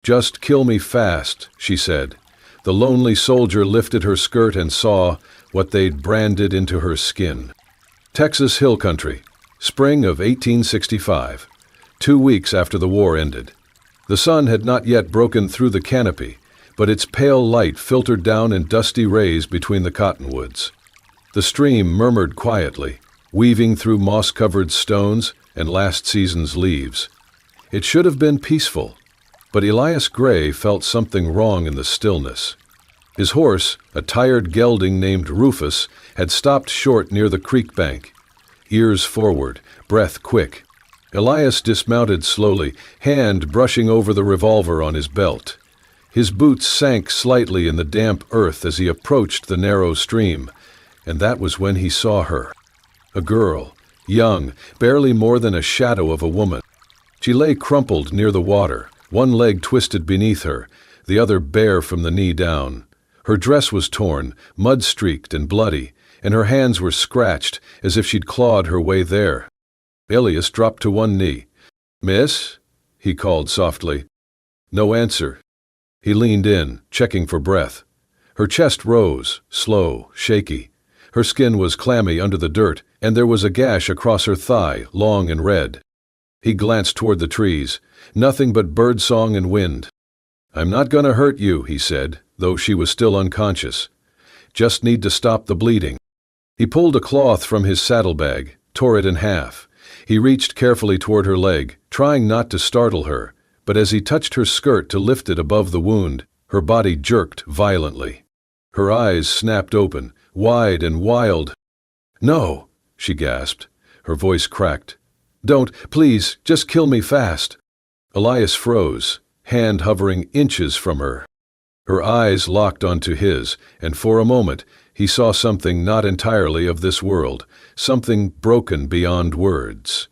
"Just kill me fast," she said. The lonely soldier lifted her skirt and saw what they'd branded into her skin. Texas Hill Country, spring of 1865, 2 weeks after the war ended. The sun had not yet broken through the canopy, but its pale light filtered down in dusty rays between the cottonwoods. The stream murmured quietly, weaving through moss-covered stones and last season's leaves. It should have been peaceful, but Elias Gray felt something wrong in the stillness. His horse, a tired gelding named Rufus, had stopped short near the creek bank. Ears forward, breath quick. Elias dismounted slowly, hand brushing over the revolver on his belt. His boots sank slightly in the damp earth as he approached the narrow stream, and that was when he saw her. A girl, young, barely more than a shadow of a woman. She lay crumpled near the water, one leg twisted beneath her, the other bare from the knee down. Her dress was torn, mud-streaked and bloody, and her hands were scratched as if she'd clawed her way there. Elias dropped to one knee. "Miss?" he called softly. No answer. He leaned in, checking for breath. Her chest rose, slow, shaky. Her skin was clammy under the dirt, and there was a gash across her thigh, long and red. He glanced toward the trees. Nothing but birdsong and wind. "I'm not going to hurt you," he said, though she was still unconscious. "Just need to stop the bleeding." He pulled a cloth from his saddlebag, tore it in half. He reached carefully toward her leg, trying not to startle her, but as he touched her skirt to lift it above the wound, her body jerked violently. Her eyes snapped open, wide and wild. "No," she gasped. Her voice cracked. "Don't, please, just kill me fast." Elias froze, hand hovering inches from her. Her eyes locked onto his, and for a moment he saw something not entirely of this world, something broken beyond words.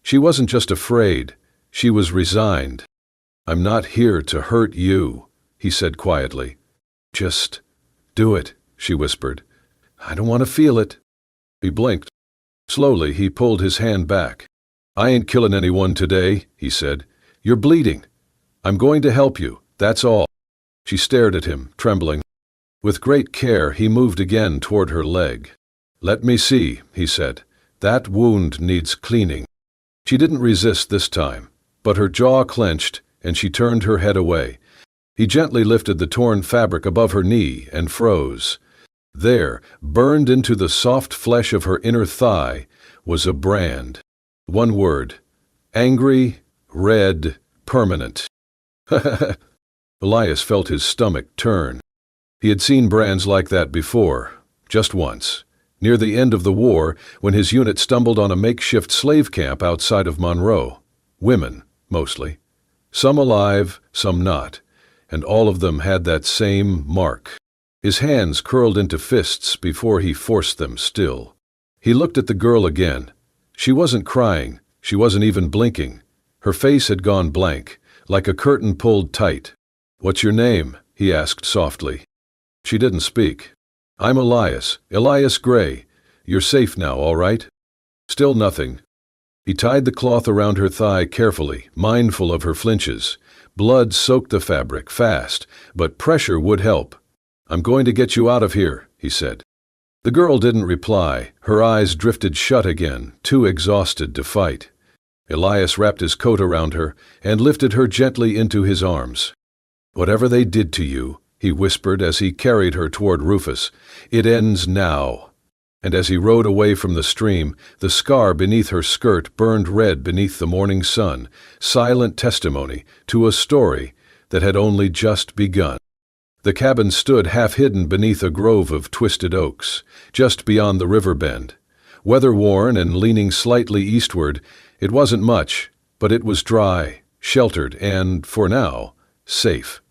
She wasn't just afraid, she was resigned. "I'm not here to hurt you," he said quietly. "Just do it," she whispered. "I don't want to feel it." He blinked. Slowly he pulled his hand back. "I ain't killing anyone today," he said. "You're bleeding. I'm going to help you, that's all." She stared at him, trembling. With great care he moved again toward her leg. "Let me see," he said. "That wound needs cleaning." She didn't resist this time, but her jaw clenched and she turned her head away. He gently lifted the torn fabric above her knee and froze. There, burned into the soft flesh of her inner thigh, was a brand. One word. Angry, red, permanent. Elias felt his stomach turn. He had seen brands like that before, just once, near the end of the war when his unit stumbled on a makeshift slave camp outside of Monroe. Women, mostly. Some alive, some not, and all of them had that same mark. His hands curled into fists before he forced them still. He looked at the girl again. She wasn't crying, she wasn't even blinking. Her face had gone blank, like a curtain pulled tight. "What's your name?" he asked softly. She didn't speak. "I'm Elias Gray. You're safe now, all right?" Still nothing. He tied the cloth around her thigh carefully, mindful of her flinches. Blood soaked the fabric fast, but pressure would help. "I'm going to get you out of here," he said. The girl didn't reply. Her eyes drifted shut again, too exhausted to fight. Elias wrapped his coat around her and lifted her gently into his arms. "Whatever they did to you," he whispered as he carried her toward Rufus, "it ends now." And as he rode away from the stream, the scar beneath her skirt burned red beneath the morning sun, silent testimony to a story that had only just begun. The cabin stood half-hidden beneath a grove of twisted oaks, just beyond the river bend. Weather-worn and leaning slightly eastward, it wasn't much, but it was dry, sheltered, and, for now, safe.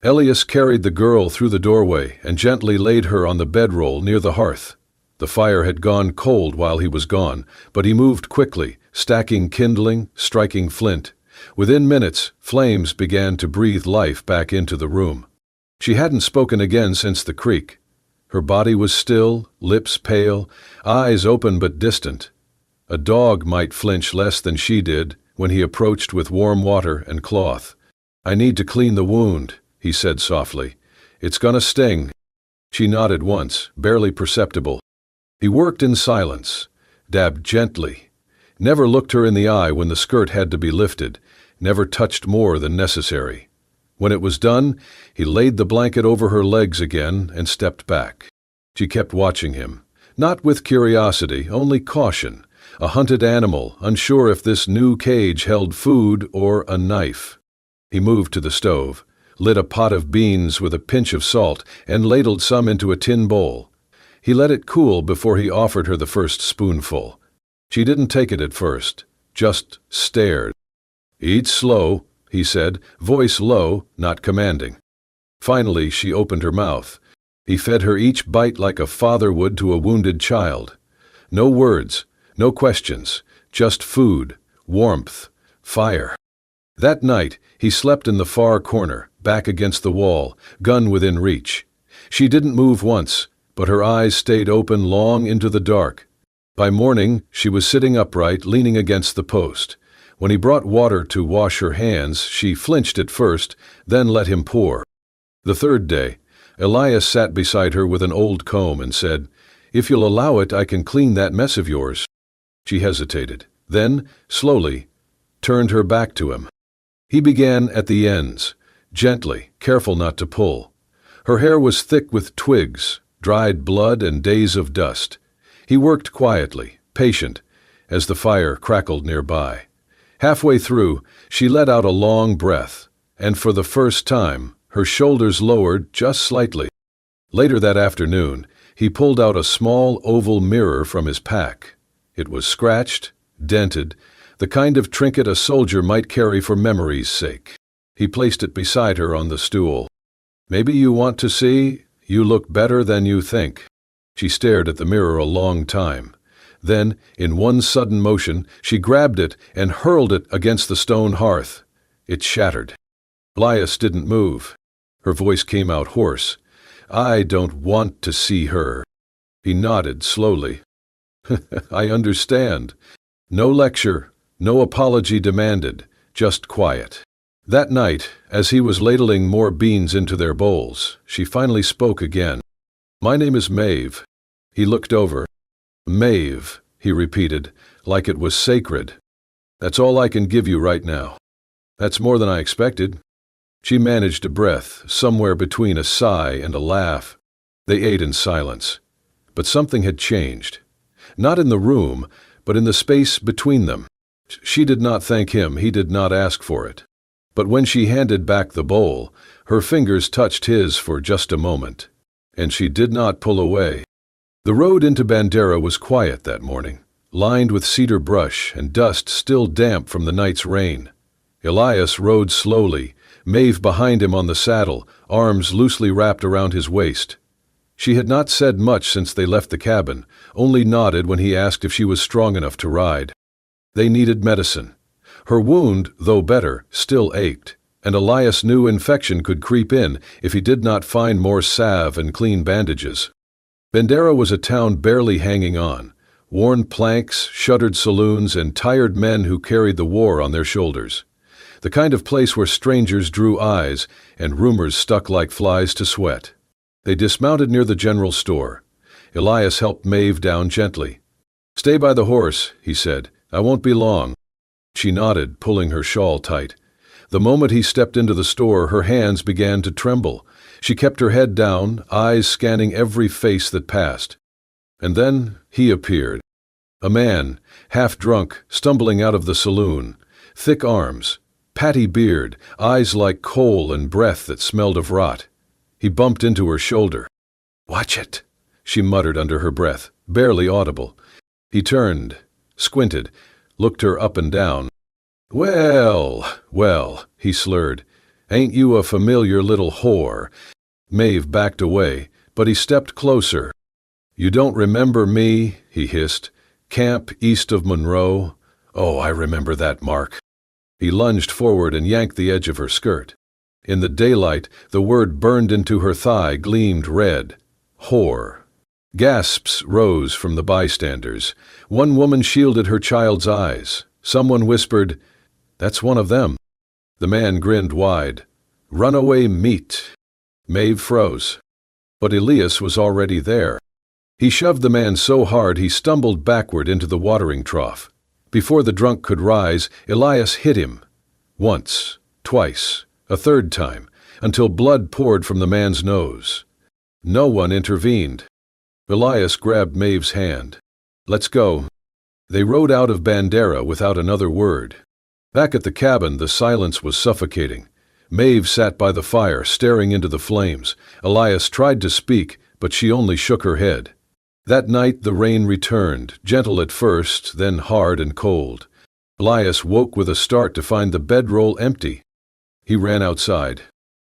Elias carried the girl through the doorway and gently laid her on the bedroll near the hearth. The fire had gone cold while he was gone, but he moved quickly, stacking kindling, striking flint. Within minutes, flames began to breathe life back into the room. She hadn't spoken again since the creek. Her body was still, lips pale, eyes open but distant. A dog might flinch less than she did when he approached with warm water and cloth. "I need to clean the wound," he said softly. "It's gonna sting." She nodded once, barely perceptible. He worked in silence, dabbed gently, never looked her in the eye when the skirt had to be lifted, never touched more than necessary. When it was done, he laid the blanket over her legs again and stepped back. She kept watching him, not with curiosity, only caution, a hunted animal, unsure if this new cage held food or a knife. He moved to the stove, lit a pot of beans with a pinch of salt, and ladled some into a tin bowl. He let it cool before he offered her the first spoonful. She didn't take it at first, just stared. "Eat slow," he said, voice low, not commanding. Finally, she opened her mouth. He fed her each bite like a father would to a wounded child. No words, no questions, just food, warmth, fire. That night, he slept in the far corner, back against the wall, gun within reach. She didn't move once, but her eyes stayed open long into the dark. By morning, she was sitting upright, leaning against the post. When he brought water to wash her hands, she flinched at first, then let him pour. The third day, Elias sat beside her with an old comb and said, "If you'll allow it, I can clean that mess of yours." She hesitated, then, slowly, turned her back to him. He began at the ends, gently, careful not to pull. Her hair was thick with twigs, dried blood, and days of dust. He worked quietly, patient, as the fire crackled nearby. Halfway through, she let out a long breath, and for the first time, her shoulders lowered just slightly. Later that afternoon, he pulled out a small oval mirror from his pack. It was scratched, dented, the kind of trinket a soldier might carry for memory's sake. He placed it beside her on the stool. "Maybe you want to see? You look better than you think." She stared at the mirror a long time. Then, in one sudden motion, she grabbed it and hurled it against the stone hearth. It shattered. Elias didn't move. Her voice came out hoarse. "I don't want to see her." He nodded slowly. "I understand." No lecture, no apology demanded, just quiet. That night, as he was ladling more beans into their bowls, she finally spoke again. "My name is Maeve." He looked over. "Maeve," he repeated, like it was sacred. "That's all I can give you right now." "That's more than I expected." She managed a breath, somewhere between a sigh and a laugh. They ate in silence. But something had changed. Not in the room, but in the space between them. She did not thank him, he did not ask for it. But when she handed back the bowl, her fingers touched his for just a moment, and she did not pull away. The road into Bandera was quiet that morning, lined with cedar brush and dust still damp from the night's rain. Elias rode slowly, Maeve behind him on the saddle, arms loosely wrapped around his waist. She had not said much since they left the cabin, only nodded when he asked if she was strong enough to ride. They needed medicine. Her wound, though better, still ached, and Elias knew infection could creep in if he did not find more salve and clean bandages. Bandera was a town barely hanging on, worn planks, shuttered saloons, and tired men who carried the war on their shoulders. The kind of place where strangers drew eyes and rumors stuck like flies to sweat. They dismounted near the general store. Elias helped Maeve down gently. "Stay by the horse," he said. "I won't be long." She nodded, pulling her shawl tight. The moment he stepped into the store, her hands began to tremble. She kept her head down, eyes scanning every face that passed. And then he appeared. A man, half drunk, stumbling out of the saloon. Thick arms, patty beard, eyes like coal and breath that smelled of rot. He bumped into her shoulder. "Watch it," she muttered under her breath, barely audible. He turned, squinted, looked her up and down. Well, he slurred. "Ain't you a familiar little whore?" Maeve backed away, but he stepped closer. "You don't remember me?" he hissed. "Camp east of Monroe? Oh, I remember that mark." He lunged forward and yanked the edge of her skirt. In the daylight, the word burned into her thigh, gleamed red. Whore. Gasps rose from the bystanders. One woman shielded her child's eyes. Someone whispered, "That's one of them." The man grinned wide. "Runaway meat." Maeve froze. But Elias was already there. He shoved the man so hard he stumbled backward into the watering trough. Before the drunk could rise, Elias hit him. Once, twice, a third time, until blood poured from the man's nose. No one intervened. Elias grabbed Maeve's hand. "Let's go." They rode out of Bandera without another word. Back at the cabin, the silence was suffocating. Maeve sat by the fire, staring into the flames. Elias tried to speak, but she only shook her head. That night the rain returned, gentle at first, then hard and cold. Elias woke with a start to find the bedroll empty. He ran outside.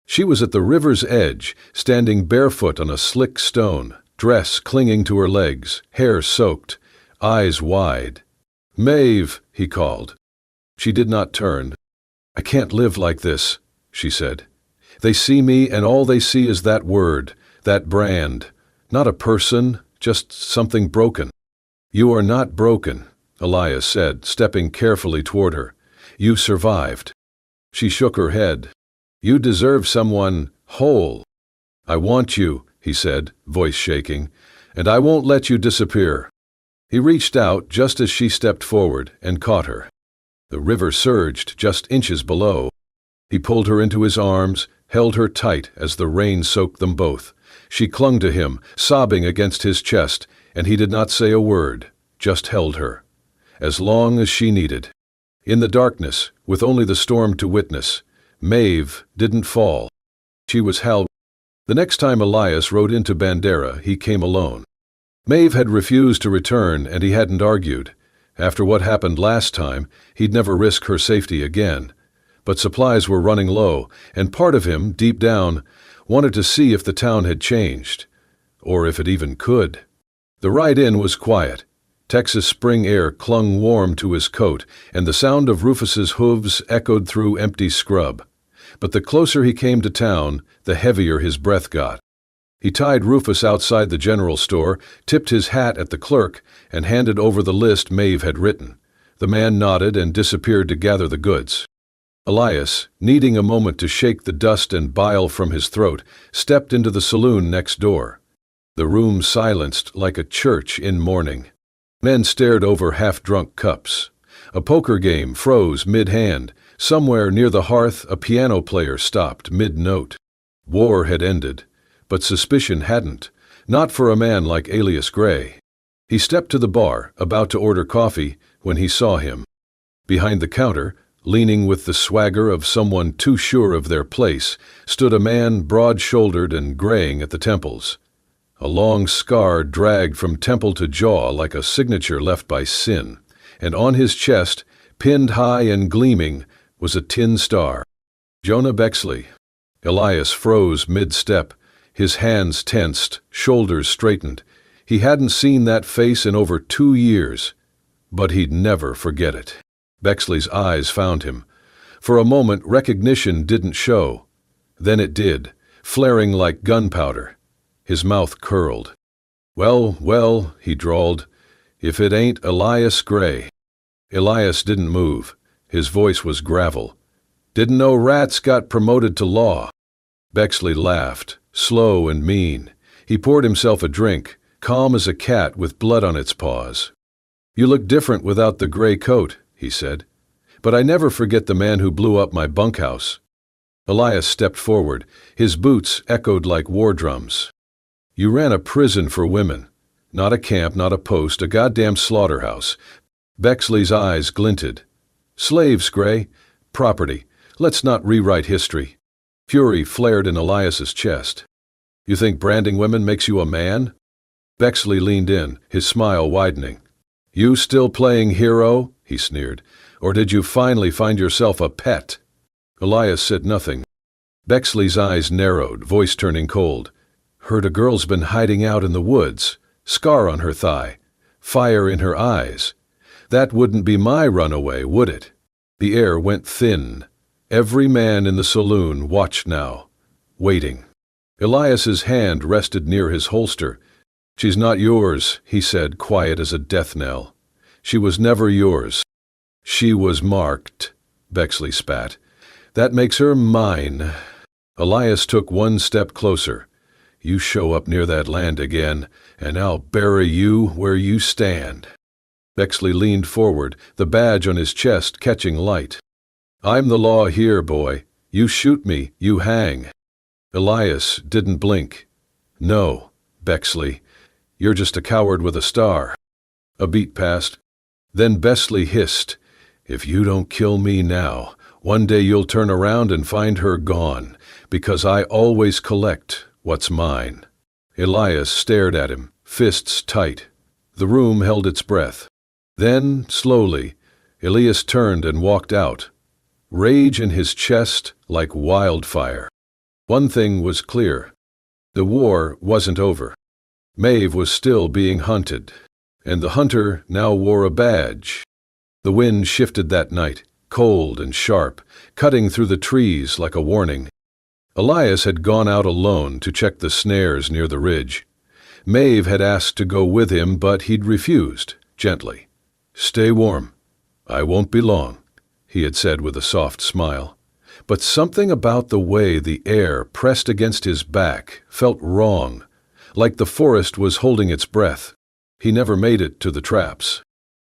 She was at the river's edge, standing barefoot on a slick stone, dress clinging to her legs, hair soaked, eyes wide. "Maeve," he called. She did not turn. "I can't live like this," she said. "They see me and all they see is that word, that brand. Not a person, just something broken." "You are not broken," Elias said, stepping carefully toward her. "You survived." She shook her head. "You deserve someone whole." "I want you," he said, voice shaking, "and I won't let you disappear." He reached out just as she stepped forward and caught her. The river surged just inches below. He pulled her into his arms, held her tight as the rain soaked them both. She clung to him, sobbing against his chest, and he did not say a word, just held her. As long as she needed. In the darkness, with only the storm to witness, Maeve didn't fall. She was held. The next time Elias rode into Bandera, he came alone. Maeve had refused to return, and he hadn't argued. After what happened last time, he'd never risk her safety again. But supplies were running low, and part of him, deep down, wanted to see if the town had changed, or if it even could. The ride in was quiet. Texas spring air clung warm to his coat, and the sound of Rufus's hooves echoed through empty scrub. But the closer he came to town, the heavier his breath got. He tied Rufus outside the general store, tipped his hat at the clerk, and handed over the list Maeve had written. The man nodded and disappeared to gather the goods. Elias, needing a moment to shake the dust and bile from his throat, stepped into the saloon next door. The room silenced like a church in mourning. Men stared over half-drunk cups. A poker game froze mid-hand. Somewhere near the hearth, a piano player stopped mid-note. War had ended, but suspicion hadn't, not for a man like Elias Gray. He stepped to the bar, about to order coffee, when he saw him. Behind the counter, leaning with the swagger of someone too sure of their place, stood a man broad-shouldered and graying at the temples. A long scar dragged from temple to jaw like a signature left by sin, and on his chest, pinned high and gleaming, was a tin star. Jonah Bexley. Elias froze mid-step, his hands tensed, shoulders straightened. He hadn't seen that face in over 2 years, but he'd never forget it. Bexley's eyes found him. For a moment, recognition didn't show. Then it did, flaring like gunpowder. His mouth curled. "Well, well," he drawled, "if it ain't Elias Gray." Elias didn't move. His voice was gravel. "Didn't know rats got promoted to law." Bexley laughed, slow and mean. He poured himself a drink, calm as a cat with blood on its paws. "You look different without the gray coat," he said. "But I never forget the man who blew up my bunkhouse." Elias stepped forward. His boots echoed like war drums. "You ran a prison for women. Not a camp, not a post, a goddamn slaughterhouse." Bexley's eyes glinted. "Slaves, Gray. Property. Let's not rewrite history." Fury flared in Elias's chest. "You think branding women makes you a man?" Bexley leaned in, his smile widening. "You still playing hero?" he sneered. "Or did you finally find yourself a pet?" Elias said nothing. Bexley's eyes narrowed, voice turning cold. "Heard a girl's been hiding out in the woods. Scar on her thigh. Fire in her eyes. That wouldn't be my runaway, would it?" The air went thin. Every man in the saloon watched now, waiting. Elias's hand rested near his holster. "She's not yours," he said, quiet as a death knell. "She was never yours." "She was marked," Bexley spat. That makes her mine. Elias took one step closer. You show up near that land again, and I'll bury you where you stand. Bexley leaned forward, the badge on his chest catching light. I'm the law here, boy. You shoot me, you hang. Elias didn't blink. No, Bexley, you're just a coward with a star. A beat passed. Then Bexley hissed, If you don't kill me now, one day you'll turn around and find her gone, because I always collect what's mine. Elias stared at him, fists tight. The room held its breath. Then, slowly, Elias turned and walked out, rage in his chest like wildfire. One thing was clear. The war wasn't over. Maeve was still being hunted, and the hunter now wore a badge. The wind shifted that night, cold and sharp, cutting through the trees like a warning. Elias had gone out alone to check the snares near the ridge. Maeve had asked to go with him, but he'd refused, gently. Stay warm. I won't be long, he had said with a soft smile. But something about the way the air pressed against his back felt wrong, like the forest was holding its breath. He never made it to the traps.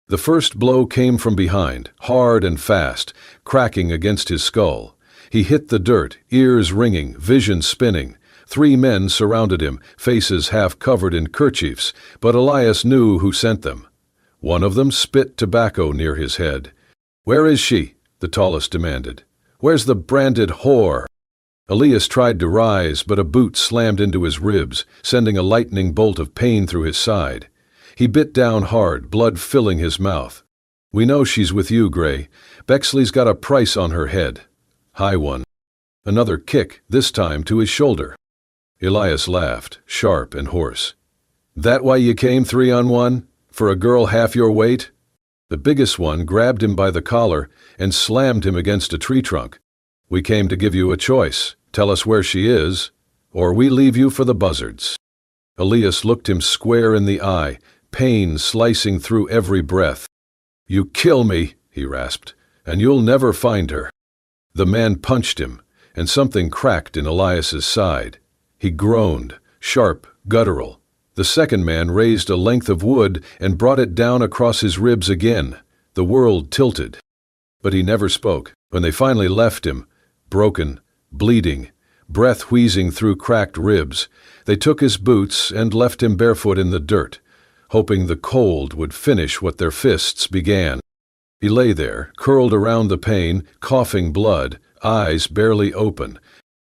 The first blow came from behind, hard and fast, cracking against his skull. He hit the dirt, ears ringing, vision spinning. 3 men surrounded him, faces half covered in kerchiefs, but Elias knew who sent them. One of them spit tobacco near his head. Where is she? The tallest demanded. Where's the branded whore? Elias tried to rise, but a boot slammed into his ribs, sending a lightning bolt of pain through his side. He bit down hard, blood filling his mouth. We know she's with you, Gray. Bexley's got a price on her head. High one. Another kick, this time to his shoulder. Elias laughed, sharp and hoarse. That why you came 3-on-1? For a girl half your weight? The biggest one grabbed him by the collar and slammed him against a tree trunk. We came to give you a choice. Tell us where she is, or we leave you for the buzzards. Elias looked him square in the eye, pain slicing through every breath. You kill me, he rasped, and you'll never find her. The man punched him, and something cracked in Elias's side. He groaned, sharp, guttural. The second man raised a length of wood and brought it down across his ribs again. The world tilted. But he never spoke. When they finally left him, broken, bleeding, breath wheezing through cracked ribs, they took his boots and left him barefoot in the dirt, hoping the cold would finish what their fists began. He lay there, curled around the pain, coughing blood, eyes barely open.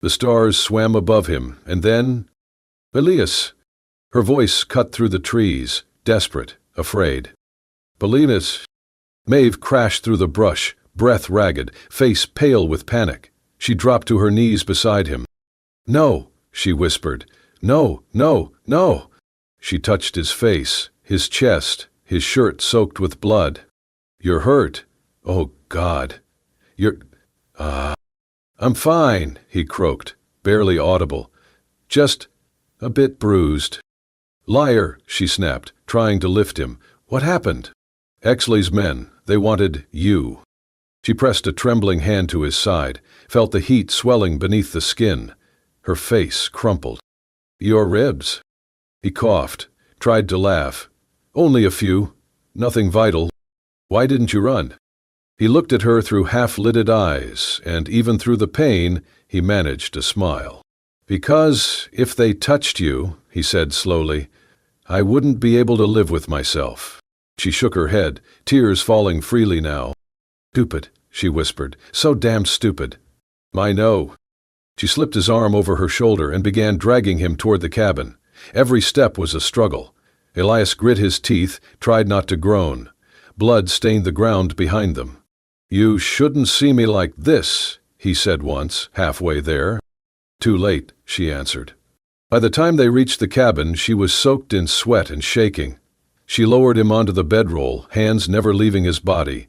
The stars swam above him, and then... Elias! Her voice cut through the trees, desperate, afraid. Believe it. Maeve crashed through the brush, breath ragged, face pale with panic. She dropped to her knees beside him. No, she whispered. No, no, no. She touched his face, his chest, his shirt soaked with blood. You're hurt. Oh, God. You're... I'm fine, he croaked, barely audible. Just a bit bruised. Liar, she snapped, trying to lift him. What happened? Exley's men. They wanted you. She pressed a trembling hand to his side, felt the heat swelling beneath the skin. Her face crumpled. Your ribs. He coughed, tried to laugh. Only a few. Nothing vital. Why didn't you run? He looked at her through half-lidded eyes, and even through the pain, he managed to smile. Because if they touched you, he said slowly, I wouldn't be able to live with myself. She shook her head, tears falling freely now. Stupid, she whispered, so damn stupid. I know. She slipped his arm over her shoulder and began dragging him toward the cabin. Every step was a struggle. Elias grit his teeth, tried not to groan. Blood stained the ground behind them. You shouldn't see me like this, he said once, halfway there. Too late, she answered. By the time they reached the cabin, she was soaked in sweat and shaking. She lowered him onto the bedroll, hands never leaving his body.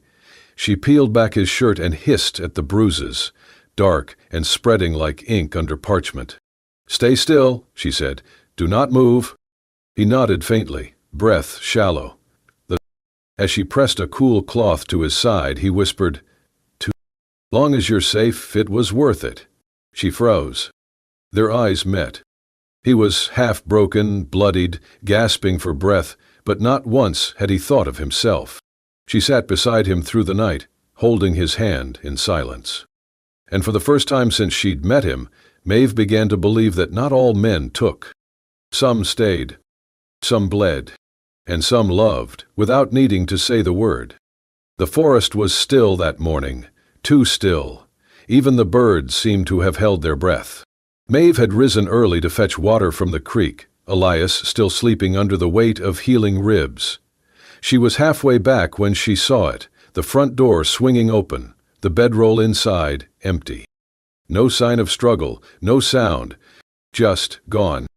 She peeled back his shirt and hissed at the bruises, dark and spreading like ink under parchment. Stay still, she said. Do not move. He nodded faintly, breath shallow. As she pressed a cool cloth to his side, he whispered, Long as you're safe, it was worth it. She froze. Their eyes met. He was half-broken, bloodied, gasping for breath, but not once had he thought of himself. She sat beside him through the night, holding his hand in silence. And for the first time since she'd met him, Maeve began to believe that not all men took. Some stayed, some bled, and some loved, without needing to say the word. The forest was still that morning, too still. Even the birds seemed to have held their breath. Maeve had risen early to fetch water from the creek, Elias still sleeping under the weight of healing ribs. She was halfway back when she saw it, the front door swinging open, the bedroll inside empty. No sign of struggle, no sound, just gone.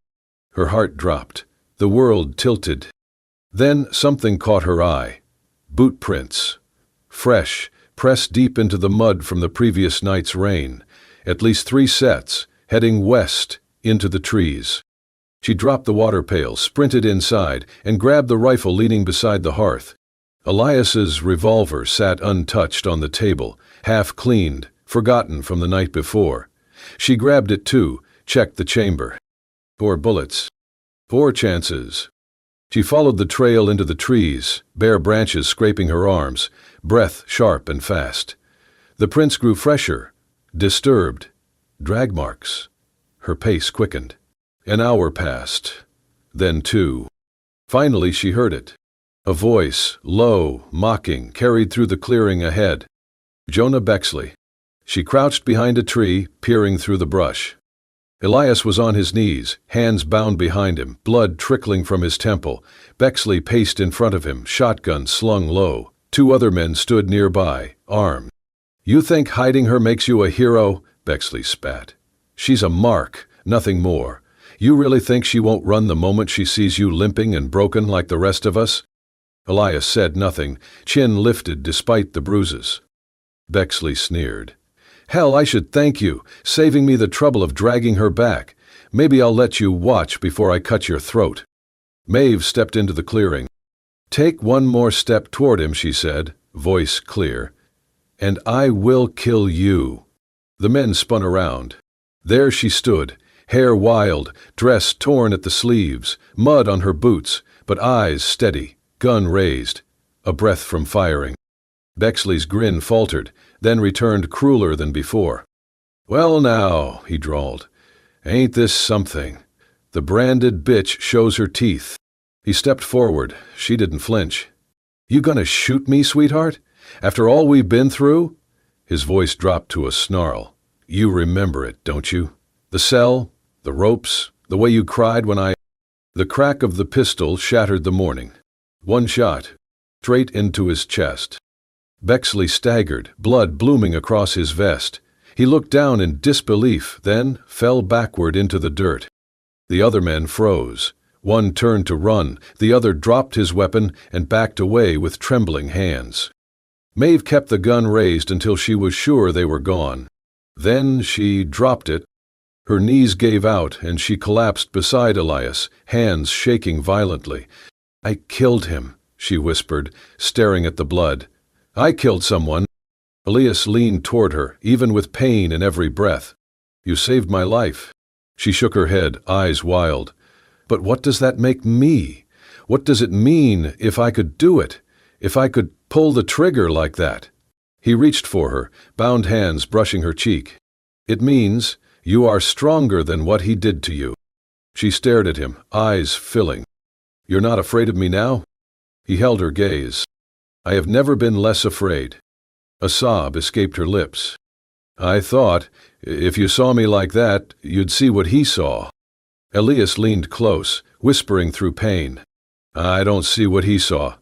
Her heart dropped. The world tilted. Then something caught her eye. Boot prints. Fresh, pressed deep into the mud from the previous night's rain. At least 3 sets, heading west, into the trees. She dropped the water pail, sprinted inside, and grabbed the rifle leaning beside the hearth. Elias's revolver sat untouched on the table, half cleaned, forgotten from the night before. She grabbed it too, checked the chamber. 4 bullets. 4 chances. She followed the trail into the trees, bare branches scraping her arms, breath sharp and fast. The prints grew fresher, disturbed. Drag marks. Her pace quickened. An hour passed. Then 2. Finally she heard it. A voice, low, mocking, carried through the clearing ahead. Jonah Bexley. She crouched behind a tree, peering through the brush. Elias was on his knees, hands bound behind him, blood trickling from his temple. Bexley paced in front of him, shotgun slung low. 2 other men stood nearby, armed. "You think hiding her makes you a hero?" Bexley spat. "She's a mark, nothing more. You really think she won't run the moment she sees you limping and broken like the rest of us?" Elias said nothing, chin lifted despite the bruises. Bexley sneered. "Hell, I should thank you, saving me the trouble of dragging her back. Maybe I'll let you watch before I cut your throat." Maeve stepped into the clearing. "Take one more step toward him," she said, voice clear, "and I will kill you." The men spun around. There she stood, hair wild, dress torn at the sleeves, mud on her boots, but eyes steady, gun raised, a breath from firing. Bexley's grin faltered, then returned crueler than before. "Well now," he drawled, "ain't this something? The branded bitch shows her teeth." He stepped forward. She didn't flinch. "You gonna shoot me, sweetheart? After all we've been through?" His voice dropped to a snarl. "You remember it, don't you? The cell, the ropes, the way you cried when I—" The crack of the pistol shattered the morning. 1 shot, straight into his chest. Bexley staggered, blood blooming across his vest. He looked down in disbelief, then fell backward into the dirt. The other men froze. One turned to run, the other dropped his weapon and backed away with trembling hands. Maeve kept the gun raised until she was sure they were gone. Then she dropped it. Her knees gave out and she collapsed beside Elias, hands shaking violently. "I killed him," she whispered, staring at the blood. "I killed someone." Elias leaned toward her, even with pain in every breath. "You saved my life." She shook her head, eyes wild. "But what does that make me? What does it mean if I could do it? If I could pull the trigger like that?" He reached for her, bound hands brushing her cheek. "It means you are stronger than what he did to you." She stared at him, eyes filling. "You're not afraid of me now?" He held her gaze. "I have never been less afraid." A sob escaped her lips. "I thought, if you saw me like that, you'd see what he saw." Elias leaned close, whispering through pain. "I don't see what he saw.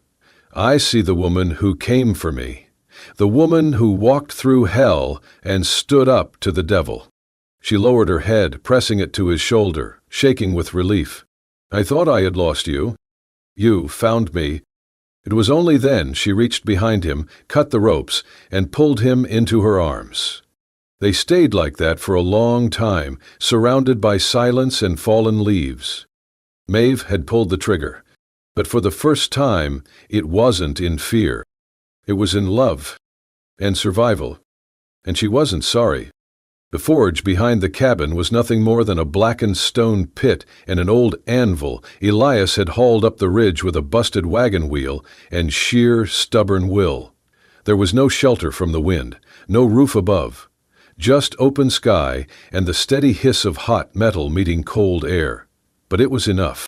I see the woman who came for me. The woman who walked through hell and stood up to the devil." She lowered her head, pressing it to his shoulder, shaking with relief. "I thought I had lost you. You found me." It was only then she reached behind him, cut the ropes, and pulled him into her arms. They stayed like that for a long time, surrounded by silence and fallen leaves. Maeve had pulled the trigger, but for the first time it wasn't in fear. It was in love and survival. And she wasn't sorry. The forge behind the cabin was nothing more than a blackened stone pit and an old anvil Elias had hauled up the ridge with a busted wagon wheel and sheer, stubborn will. There was no shelter from the wind, no roof above, just open sky and the steady hiss of hot metal meeting cold air. But it was enough.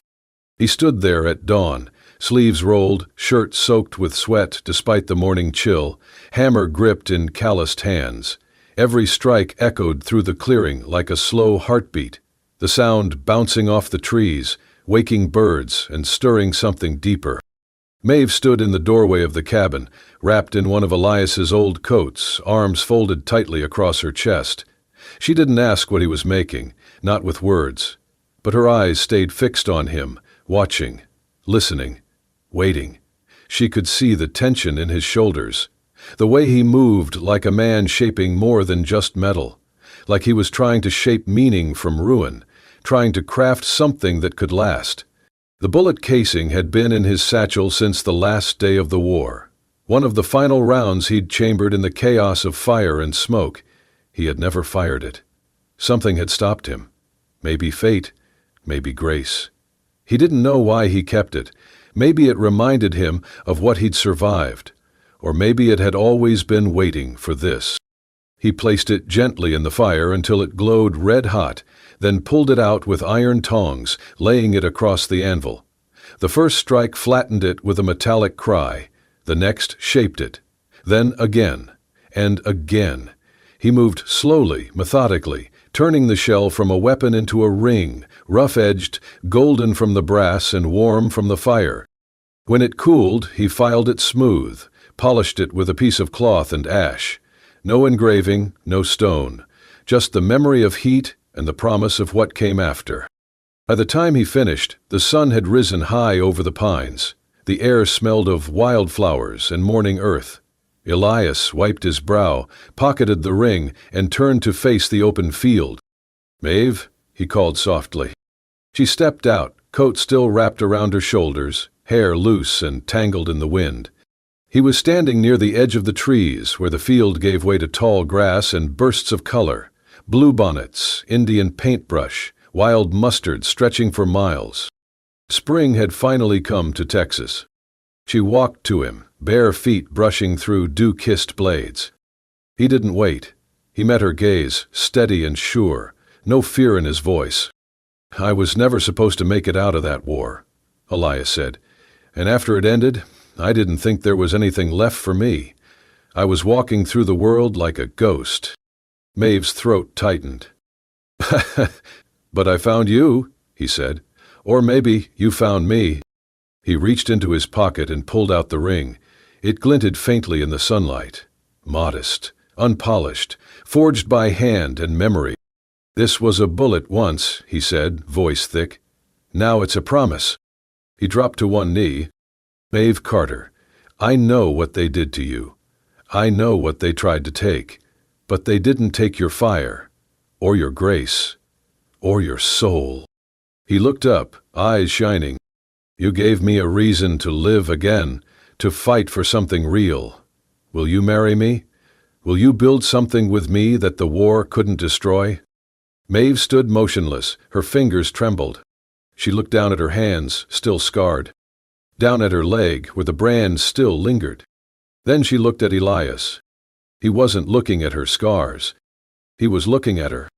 He stood there at dawn, sleeves rolled, shirt soaked with sweat despite the morning chill, hammer gripped in calloused hands. Every strike echoed through the clearing like a slow heartbeat, the sound bouncing off the trees, waking birds and stirring something deeper. Maeve stood in the doorway of the cabin, wrapped in one of Elias's old coats, arms folded tightly across her chest. She didn't ask what he was making, not with words, but her eyes stayed fixed on him, watching, listening, waiting. She could see the tension in his shoulders, the way he moved like a man shaping more than just metal, like he was trying to shape meaning from ruin, trying to craft something that could last. The bullet casing had been in his satchel since the last day of the war. One of the final rounds he'd chambered in the chaos of fire and smoke. He had never fired it. Something had stopped him. Maybe fate, maybe grace. He didn't know why he kept it. Maybe it reminded him of what he'd survived. Or maybe it had always been waiting for this. He placed it gently in the fire until it glowed red-hot, then pulled it out with iron tongs, laying it across the anvil. The first strike flattened it with a metallic cry. The next shaped it. Then again, and again. He moved slowly, methodically, turning the shell from a weapon into a ring, rough-edged, golden from the brass and warm from the fire. When it cooled, he filed it smooth, polished it with a piece of cloth and ash. No engraving, no stone, just the memory of heat and the promise of what came after. By the time he finished, the sun had risen high over the pines. The air smelled of wildflowers and morning earth. Elias wiped his brow, pocketed the ring, and turned to face the open field. "Maeve," he called softly. She stepped out, coat still wrapped around her shoulders, hair loose and tangled in the wind. He was standing near the edge of the trees, where the field gave way to tall grass and bursts of color. Bluebonnets, Indian paintbrush, wild mustard stretching for miles. Spring had finally come to Texas. She walked to him, bare feet brushing through dew-kissed blades. He didn't wait. He met her gaze, steady and sure, no fear in his voice. "I was never supposed to make it out of that war," Elias said, "and after it ended, I didn't think there was anything left for me. I was walking through the world like a ghost." Maeve's throat tightened. "But I found you," he said. "Or maybe you found me." He reached into his pocket and pulled out the ring. It glinted faintly in the sunlight. Modest, unpolished, forged by hand and memory. "This was a bullet once," he said, voice thick. "Now it's a promise." He dropped to one knee. "Maeve Carter, I know what they did to you. I know what they tried to take. But they didn't take your fire, or your grace, or your soul." He looked up, eyes shining. "You gave me a reason to live again, to fight for something real. Will you marry me? Will you build something with me that the war couldn't destroy?" Maeve stood motionless, her fingers trembled. She looked down at her hands, still scarred. Down at her leg, where the brand still lingered. Then she looked at Elias. He wasn't looking at her scars. He was looking at her.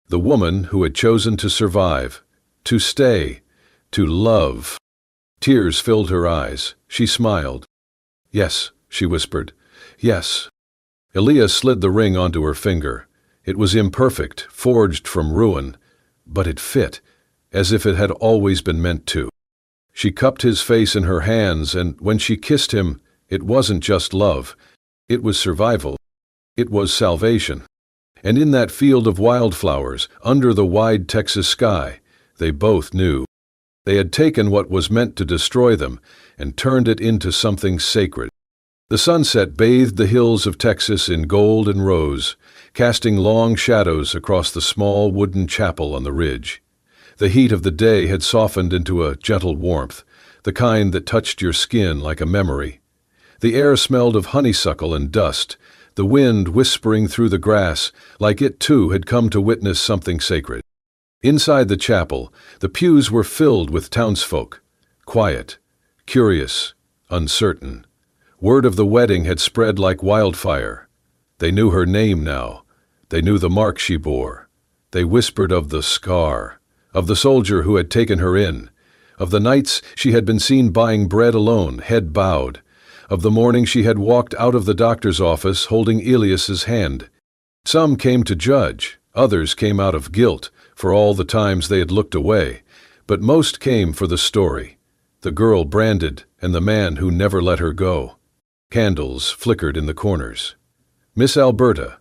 The woman who had chosen to survive, to stay, to love. Tears filled her eyes. She smiled. "Yes," she whispered. "Yes." Elias slid the ring onto her finger. It was imperfect, forged from ruin, but it fit, as if it had always been meant to. She cupped his face in her hands, and when she kissed him, it wasn't just love. It was survival. It was salvation. And in that field of wildflowers, under the wide Texas sky, they both knew. They had taken what was meant to destroy them and turned it into something sacred. The sunset bathed the hills of Texas in gold and rose, casting long shadows across the small wooden chapel on the ridge. The heat of the day had softened into a gentle warmth, the kind that touched your skin like a memory. The air smelled of honeysuckle and dust, the wind whispering through the grass like it too had come to witness something sacred. Inside the chapel, the pews were filled with townsfolk, quiet, curious, uncertain. Word of the wedding had spread like wildfire. They knew her name now. They knew the mark she bore. They whispered of the scar, of the soldier who had taken her in, of the nights she had been seen buying bread alone, head bowed, of the morning she had walked out of the doctor's office holding Elias's hand. Some came to judge, others came out of guilt for all the times they had looked away, but most came for the story, the girl branded and the man who never let her go. Candles flickered in the corners. Miss Alberta,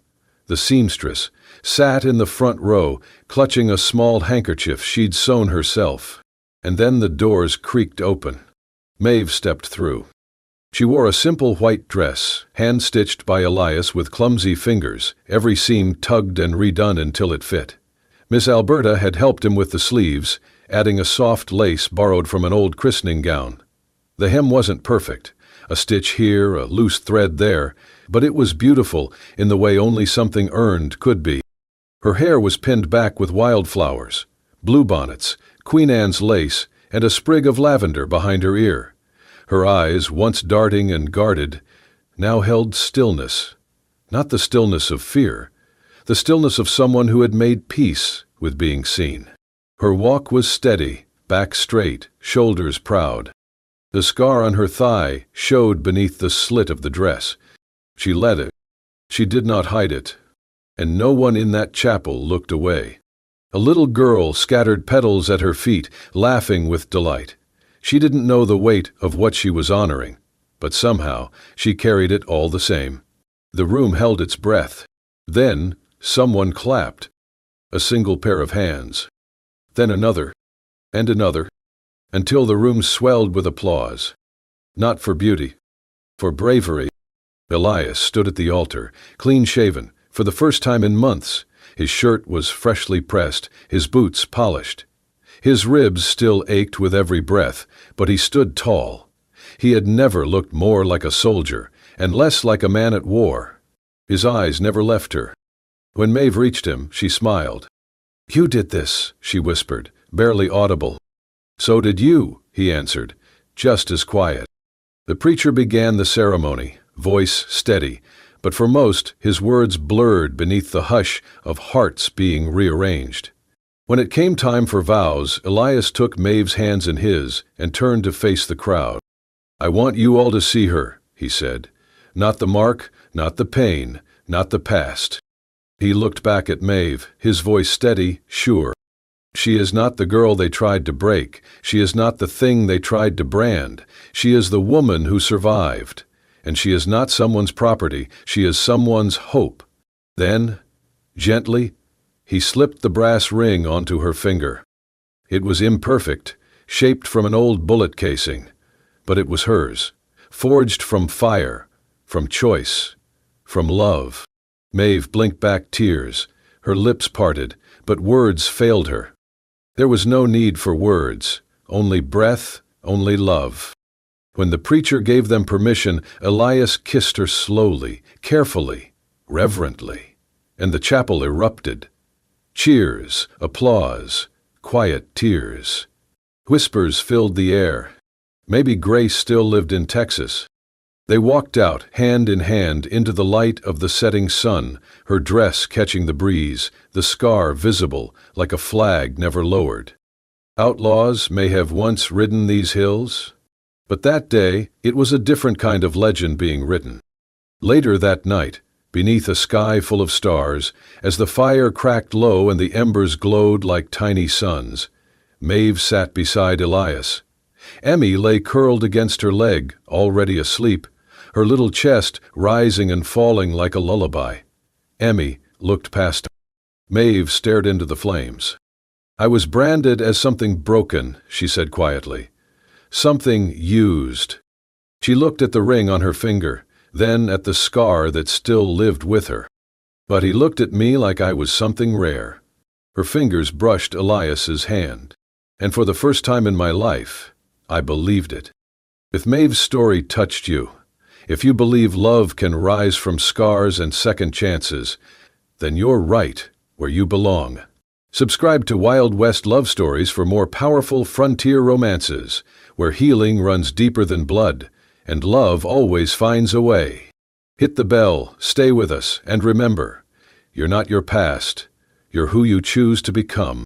the seamstress, sat in the front row, clutching a small handkerchief she'd sewn herself. And then the doors creaked open. Maeve stepped through. She wore a simple white dress, hand-stitched by Elias with clumsy fingers, every seam tugged and redone until it fit. Miss Alberta had helped him with the sleeves, adding a soft lace borrowed from an old christening gown. The hem wasn't perfect, a stitch here, a loose thread there, but it was beautiful in the way only something earned could be. Her hair was pinned back with wildflowers, bluebonnets, Queen Anne's lace, and a sprig of lavender behind her ear. Her eyes, once darting and guarded, now held stillness. Not the stillness of fear, the stillness of someone who had made peace with being seen. Her walk was steady, back straight, shoulders proud. The scar on her thigh showed beneath the slit of the dress. She let it. She did not hide it. And no one in that chapel looked away. A little girl scattered petals at her feet, laughing with delight. She didn't know the weight of what she was honoring, but somehow she carried it all the same. The room held its breath. Then someone clapped. A single pair of hands. Then another, and another, until the room swelled with applause. Not for beauty, for bravery. Elias stood at the altar, clean-shaven, for the first time in months. His shirt was freshly pressed, his boots polished. His ribs still ached with every breath, but he stood tall. He had never looked more like a soldier, and less like a man at war. His eyes never left her. When Maeve reached him, she smiled. "You did this," she whispered, barely audible. "So did you," he answered, just as quiet. The preacher began the ceremony, voice steady, but for most, his words blurred beneath the hush of hearts being rearranged. When it came time for vows, Elias took Maeve's hands in his and turned to face the crowd. "I want you all to see her," he said. "Not the mark, not the pain, not the past." He looked back at Maeve, his voice steady, sure. "She is not the girl they tried to break. She is not the thing they tried to brand. She is the woman who survived. And she is not someone's property, she is someone's hope." Then, gently, he slipped the brass ring onto her finger. It was imperfect, shaped from an old bullet casing, but it was hers, forged from fire, from choice, from love. Maeve blinked back tears, her lips parted, but words failed her. There was no need for words, only breath, only love. When the preacher gave them permission, Elias kissed her slowly, carefully, reverently, and the chapel erupted. Cheers, applause, quiet tears. Whispers filled the air. Maybe Grace still lived in Texas. They walked out, hand in hand, into the light of the setting sun, her dress catching the breeze, the scar visible like a flag never lowered. Outlaws may have once ridden these hills, but that day it was a different kind of legend being written. Later that night, beneath a sky full of stars, as the fire cracked low and the embers glowed like tiny suns, Maeve sat beside Elias. Emmy lay curled against her leg, already asleep, her little chest rising and falling like a lullaby. Emmy looked past her. Maeve stared into the flames. "I was branded as something broken," she said quietly. "Something used." She looked at the ring on her finger, then at the scar that still lived with her. "But he looked at me like I was something rare." Her fingers brushed Elias's hand. "And for the first time in my life, I believed it." If Maeve's story touched you, If you believe love can rise from scars and second chances, then you're right where you belong. Subscribe to Wild West Love Stories for more powerful frontier romances, where healing runs deeper than blood, and love always finds a way. Hit the bell, stay with us, and remember, you're not your past, you're who you choose to become.